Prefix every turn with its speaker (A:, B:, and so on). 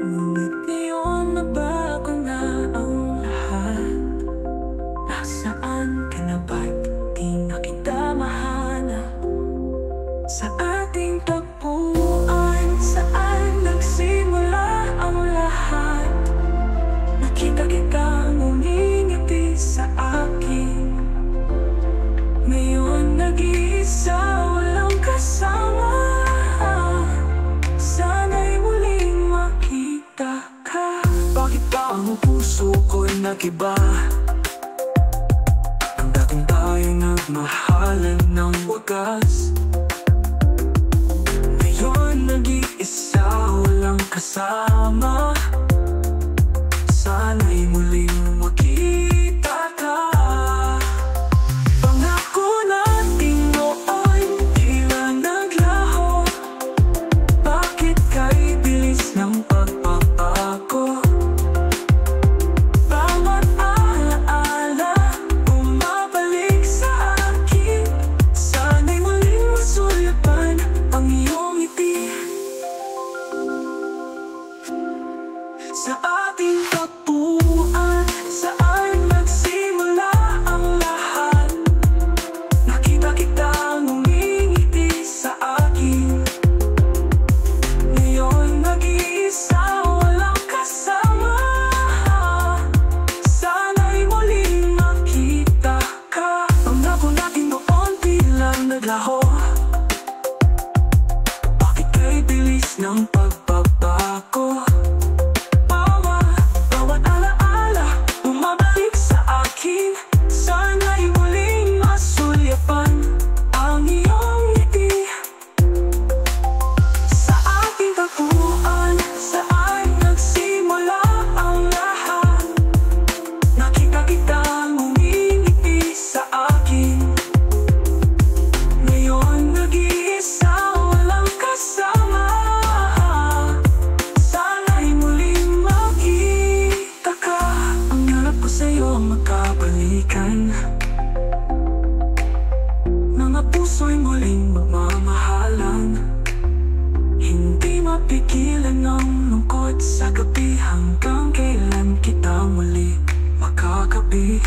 A: Ngunit ngayon nabago na ang lahat. Nasaan ka na ba't di na kita mahanap? Sa ating tagpuan, saan nagsimula ang lahat? Nakita kita ngumingiti sa akin. Ngayon nag-iisa, walang kasama. Sana'y muling makita ka. Bakit ba ang puso ko'y nagiba? Ang dating tayo nagmahalan ng wagas. Ngayon nag-iisa, walang kasama. Sana'y muling makita ka. Pangako natin noon, tila naglaho. Bakit kay bilis ng pagbabago? Bawat alaala bumabalik sa akin. Sana'y muling masulapan ang iyong ngiti. Sa ating tagpuan, saan nagsimula ang lahat? Nakita kita ngumingiti sa akin. Ngayon nag-iisa, walang kasama. Sana'y muling makita ka. Pangako natin noon tila naglaho. Bakit kay bilis ng pagbabago? Bawat alaala bumabalik sa akin. Sana'y muling masulyapan ang iyong ngiti. Sa ating tagpuan, saan nagsimula ang lahat? Nakita kita ngumingiti sa akin. Ngayon nag-iisa, walang kasama. Sana'y muling makita ka. Ang hanap ko sa'yo magkabalikan. Mga puso'y muling magmamahalan. Hindi mapigilan ng lungkot sa gabi. Hanggang kailan kita muli makakabi?